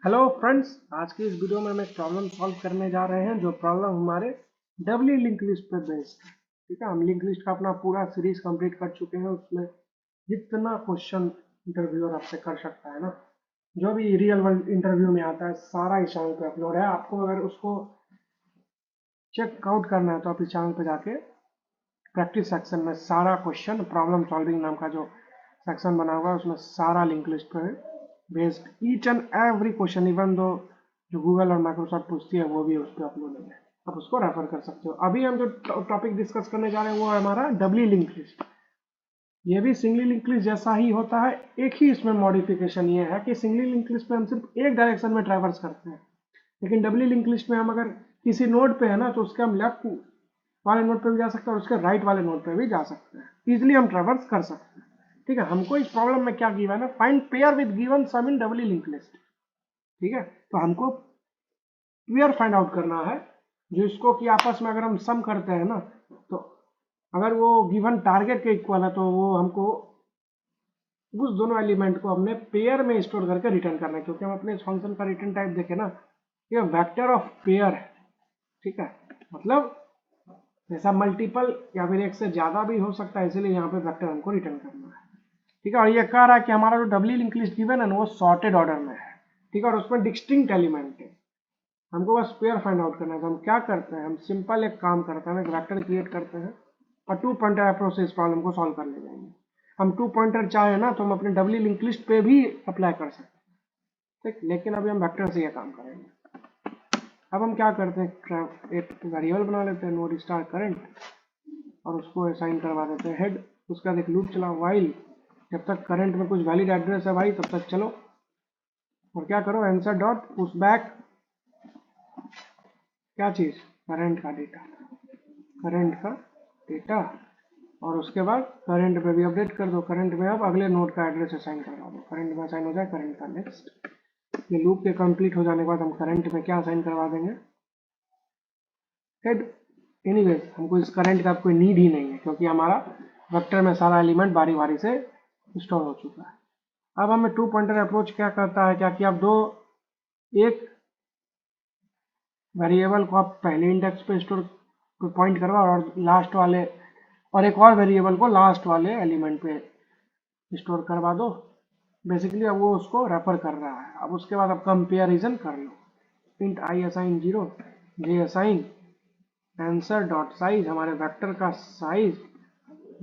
Hello friends, आज की इस वीडियो में हम एक प्रॉब्लम सॉल्व करने जा रहे हैं जो प्रॉब्लम हमारे डब्ल्यू लिंक लिस्ट पे बेस्ड है। ठीक है, हम लिंक लिस्ट का अपना पूरा सीरीज कंप्लीट कर चुके हैं। उसमें जितना क्वेश्चन इंटरव्यूअर आपसे कर सकता है ना, जो भी रियल वर्ल्ड इंटरव्यू में आता है, सारा इस चैनल पे अपलोड है। आपको अगर उसको चेक आउट करना है तो आप इस चैनल पे जाके प्रैक्टिस सेक्शन में सारा क्वेश्चन, प्रॉब्लम सॉल्विंग नाम का जो सेक्शन बना हुआ है उसमें सारा लिंक लिस्ट पे based each and every question, even though जो गूगल और माइक्रोसॉफ्ट पूछती है वो भी उस पर अपलोडेड है। आप उसको रेफर कर सकते हो। अभी हम जो टॉपिक डिस्कस करने जा रहे हैं वो है हमारा डबली लिंक लिस्ट। ये भी सिंगली लिंक लिस्ट जैसा ही होता है। एक ही इसमें मॉडिफिकेशन ये है कि सिंगली लिंक लिस्ट में हम सिर्फ एक डायरेक्शन में ट्रैवर्स करते हैं, लेकिन डबली लिंक लिस्ट में हम अगर किसी नोड पे है ना तो उसके हम लेफ्ट वाले नोड पे भी जा सकते हैं और उसके राइट वाले नोड पे भी जा सकते हैं। इजिली हम ट्रैवर्स कर सकते हैं। ठीक है, हमको इस प्रॉब्लम में क्या गिवन है, find pair with given sum in doubly linked list. ठीक है, तो हमको पेयर फाइंड आउट करना है जिसको कि आपस में अगर हम सम करते हैं ना, तो अगर वो गिवन टारगेट के इक्वल है तो वो हमको उस दोनों एलिमेंट को हमने पेयर में स्टोर करके रिटर्न करना है। क्योंकि हम अपने इस फंक्शन का रिटर्न टाइप देखें ना, ये वेक्टर ऑफ पेयर है। ठीक है, मतलब जैसा मल्टीपल या फिर एक से ज्यादा भी हो सकता है, इसलिए यहाँ पे वेक्टर हमको रिटर्न करना है। ठीक है, और ये कह रहा है कि हमारा जो डबली लिंक लिस्ट गिवन है ना वो सॉर्टेड ऑर्डर में है। ठीक है, और उसमें डिस्टिंक्ट एलिमेंट है। हमको बस पेयर फाइंड आउट करना है। तो हम क्या करते हैं, हम सिंपल एक काम करते हैं, हम एक वेक्टर क्रिएट करते हैं और टू पॉइंटर अप्रोच से इस प्रॉब्लम को सॉल्व कर ले जाएंगे। हम टू पॉइंटर चाहे ना तो हम अपने डबली लिंक लिस्ट पे भी अप्लाई कर सकते हैं। ठीक, लेकिन अभी हम वेक्टर से यह काम करेंगे। अब हम क्या करते हैं, एक वेरिएबल बना लेते हैं नोड स्टार करंट और उसको असाइन करवा देते हैं हेड। उसका एक लूप चला वाइल, जब तक करंट में कुछ वैलिड एड्रेस है भाई तब तक चलो। और क्या करो, आंसर डॉट पुश बैक क्या चीज, करंट का डेटा, करंट का डेटा। और उसके बाद करंट में भी अपडेट कर दो। करंट में अब अगले नोड का एड्रेस असाइन करवा दो। करंट में असाइन हो जाए करंट का नेक्स्ट। ये लूप के कंप्लीट हो जाने के बाद हम करंट में क्या असाइन करवा देंगे, हेड। एनीवेज हमको इस करंट का कोई नीड ही नहीं है क्योंकि हमारा वेक्टर में सारा एलिमेंट बारी बारी से स्टोर हो चुका है। अब हमें टू पॉइंटर अप्रोच क्या करता है, क्या कि आप दो, एक वेरिएबल को आप पहले इंडेक्स पे स्टोर पॉइंट करवा और लास्ट वाले, और एक और वेरिएबल को लास्ट वाले एलिमेंट पे स्टोर करवा दो। बेसिकली अब वो उसको रेफर कर रहा है। अब उसके बाद आप कंपेरिजन कर लो, int i assign 0, j assign answer dot size, हमारे वेक्टर का साइज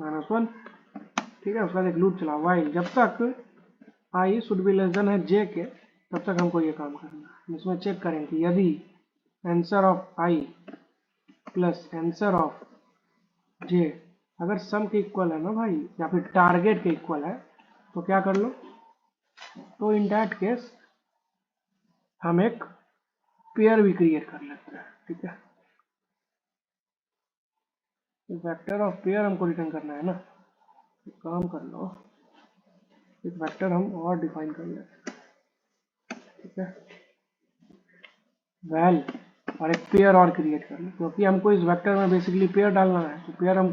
-1। ठीक है, उसका एक लूप चला वाइल, जब तक I should be less than है जे के, तब तक हमको ये काम करना है। इसमें चेक करें कि यदि answer of i plus answer of j अगर सम के इक्वल है ना भाई, या फिर टारगेट के इक्वल है, तो क्या कर लो, तो इन दैट केस हम एक पेयर भी क्रिएट कर लेते हैं। ठीक है, वेक्टर ऑफ पेयर हमको रिटर्न करना है ना, तो काम कर लो, एक वेक्टर हम और डिफाइन कर लेते हैं। ठीक है, वैल और एक पेयर और क्रिएट कर लो, क्योंकि हमको इस वेक्टर में बेसिकली पेयर डालना है। तो पेयर हम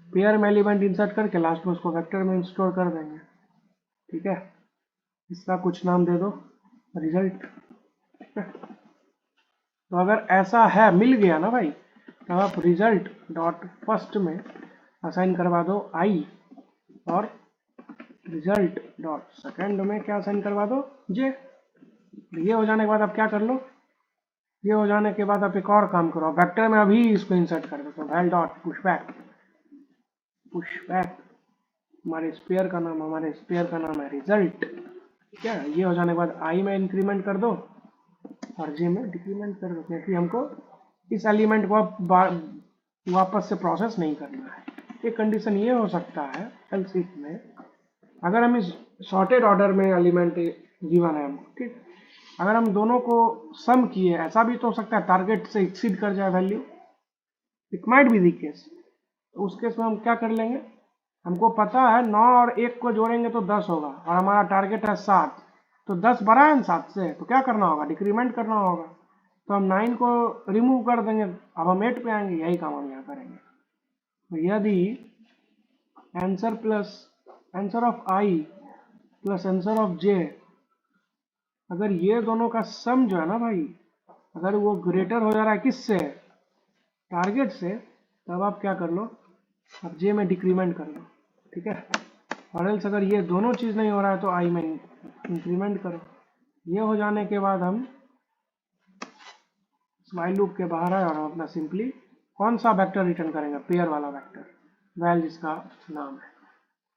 पेयर में एलिमेंट इंसर्ट करके लास्ट में उसको वेक्टर में स्टोर कर देंगे। ठीक है, इसका कुछ नाम दे दो, रिजल्ट। ठीक है, तो अगर ऐसा है मिल गया ना भाई, तो आप रिजल्ट डॉट फर्स्ट में असाइन करवा दो आई, और रिजल्ट डॉट सेकेंड में क्या असाइन करवा दो, जे। ये हो जाने के बाद आप क्या कर लो, ये हो जाने के बाद आप एक और काम करो, वेक्टर में अभी इसको इंसर्ट कर दो। तो वैल डॉट पुशबैक, पुशबैक हमारे स्पेयर का नाम, हमारे स्पेयर का नाम है रिजल्ट। ठीक है, ये हो जाने के बाद आई में इंक्रीमेंट कर दो और जे में डिक्रीमेंट कर दो, क्योंकि हमको इस एलिमेंट को अब वापस से प्रोसेस नहीं करना है। एक कंडीशन ये हो सकता है एल्स इफ में, अगर हम इस सॉर्टेड ऑर्डर में एलिमेंट गिवन है हमको, ठीक, अगर हम दोनों को सम किए, ऐसा भी तो हो सकता है टारगेट से एक्सीड कर जाए value, it might be the case. तो उस केस में हम क्या कर लेंगे, हमको पता है 9 और 1 को जोड़ेंगे तो 10 होगा और हमारा टारगेट है 7, तो 10 बड़ा है 7 से, तो क्या करना होगा, डिक्रीमेंट करना होगा। तो हम 9 को रिमूव कर देंगे, अब हम 8 पे आएंगे। यही काम हम यहाँ करेंगे। तो यदि answer of i plus answer of j अगर ये दोनों का सम जो है ना भाई, अगर वो ग्रेटर हो जा रहा है किससे, टारगेट से, तब आप क्या कर लो, अब जे में डिक्रीमेंट कर लो, ठीक है। और एल्स अगर ये दोनों चीज़ नहीं हो रहा है तो आई में इंक्रीमेंट करो। ये हो जाने के बाद हम व्हाइल लूप के बाहर आए और हम अपना सिंपली कौन सा वेक्टर रिटर्न करेंगे, पेयर वाला वेक्टर, वैल जिसका नाम है,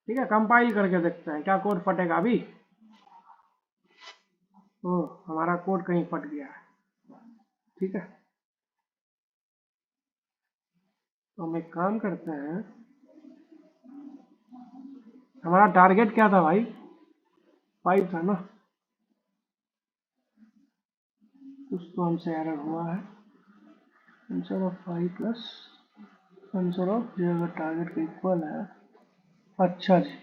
ठीक है। कंपाइल करके देखते हैं क्या कोड फटेगा अभी। ओह, हमारा कोड कहीं फट गया है, ठीक है। तो हम एक काम करते हैं, हमारा टारगेट क्या था भाई, 5 था ना, कुछ तो हमसे एरर हुआ है। Answer of 5 plus answer of जो अगर टारगेट का इक्वल है, अच्छा जी,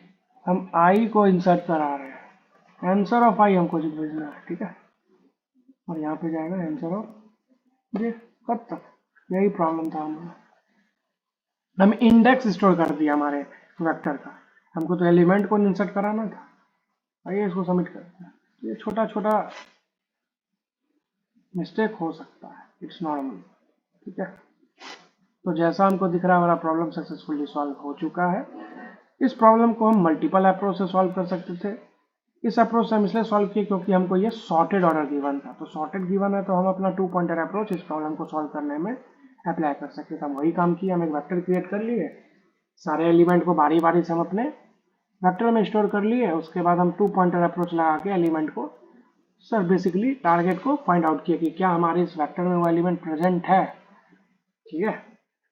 हम आई को इंसर्ट करा रहे हैं, आंसर ऑफ आई हमको जो भेजना है, ठीक है। और यहाँ पे जाएगा आंसर ऑफ जे, कब तक, यही प्रॉब्लम था हमारा। हम इंडेक्स स्टोर कर दिया हमारे वेक्टर का, हमको तो एलिमेंट को इंसर्ट कराना था। आइए इसको सबमिट करते हैं। ये छोटा छोटा मिस्टेक हो सकता है, इट्स नॉर्मल, ठीक है। तो जैसा हमको दिख रहा है हमारा प्रॉब्लम सक्सेसफुली सॉल्व हो चुका है। इस प्रॉब्लम को हम मल्टीपल अप्रोच से सॉल्व कर सकते थे। इस अप्रोच से हम इसलिए सॉल्व किए क्योंकि हमको ये सॉर्टेड ऑर्डर गिवन था, तो सॉर्टेड गिवन है तो हम अपना 2 पॉइंटर अप्रोच इस प्रॉब्लम को सॉल्व करने में अप्लाई कर सकते थे। हम वही काम किए, हम एक वेक्टर क्रिएट कर लिए, सारे एलिमेंट को बारी बारी से हम अपने वेक्टर में स्टोर कर लिए, उसके बाद हम 2 पॉइंटर अप्रोच लगा के एलिमेंट को, सर बेसिकली टारगेट को फाइंड आउट किया कि क्या हमारे इस वेक्टर में वो एलिमेंट प्रेजेंट है, ठीक है।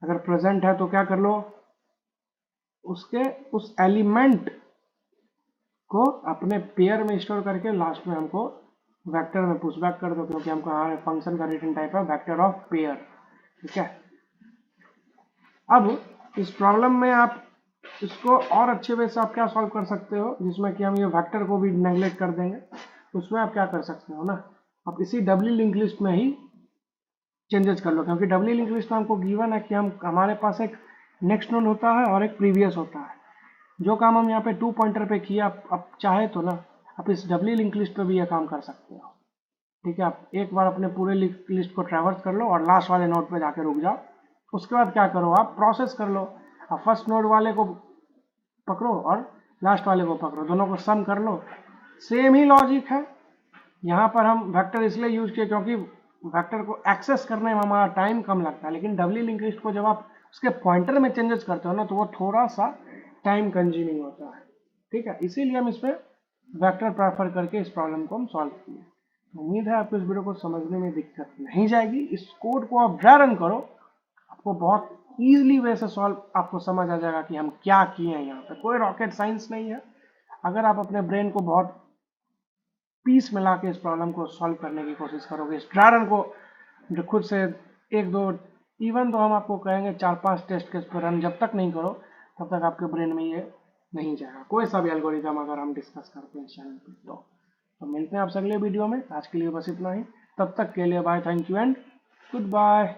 अगर प्रेजेंट है तो क्या कर लो, उसके उस एलिमेंट को अपने पेयर में स्टोर करके लास्ट में हमको वेक्टर में पुश बैक कर दो, क्योंकि हमको हमारे फंक्शन का रिटर्न टाइप है वेक्टर ऑफ पेयर, ठीक है। अब इस प्रॉब्लम में आप इसको और अच्छे वे से आप क्या सॉल्व कर सकते हो, जिसमें कि हम ये वेक्टर को भी नेग्लेक्ट कर देंगे। उसमें आप क्या कर सकते हो ना, आप इसी डब्ल्यू लिंक लिस्ट में ही चेंजेस कर लो, क्योंकि डब्ल्यू लिंक लिस्ट में हमको गिवन है कि हम हमारे पास एक नेक्स्ट नोड होता है और एक प्रीवियस होता है। जो काम हम यहाँ पे 2 पॉइंटर पे किया, आप चाहे तो ना आप इस डब्ल्यू लिंक लिस्ट पे भी ये काम कर सकते हो, ठीक है। आप एक बार अपने पूरे लिस्ट को ट्रैवर्स कर लो और लास्ट वाले नोड पे जाके रुक जाओ। उसके बाद क्या करो, आप प्रोसेस कर लो, आप फर्स्ट नोड वाले को पकड़ो और लास्ट वाले को पकड़ो, दोनों को सम कर लो। सेम ही लॉजिक है, यहाँ पर हम वेक्टर इसलिए यूज किए क्योंकि वेक्टर को एक्सेस करने में हमारा टाइम कम लगता है, लेकिन डब्ल्यू लिंक लिस्ट को जब आप उसके पॉइंटर में चेंजेस करते हो ना तो वो थोड़ा सा टाइम कंज्यूमिंग होता है, ठीक है। इसीलिए हम इसमें वेक्टर प्रेफर करके इस प्रॉब्लम को हम सॉल्व किए। उम्मीद है आपको इस वीडियो को समझने में दिक्कत नहीं जाएगी। इस कोड को आप ड्राई रन करो, आपको बहुत ईजिली वे से सॉल्व आपको समझ आ जाएगा कि हम क्या किए हैं। यहाँ पे कोई रॉकेट साइंस नहीं है। अगर आप अपने ब्रेन को बहुत पीस मिला के इस प्रॉब्लम को सॉल्व करने की कोशिश करोगे, इस ड्राई रन को जो खुद से 1-2, इवन तो हम आपको कहेंगे 4-5 टेस्ट केस पर रन जब तक नहीं करो तब तक आपके ब्रेन में ये नहीं जाएगा, कोई सा भी एल्गोरिथम अगर हम डिस्कस करते हैं इस चैनल पर। तो मिलते हैं आपसे अगले वीडियो में। आज के लिए बस इतना ही, तब तक के लिए bye, thank you and good bye.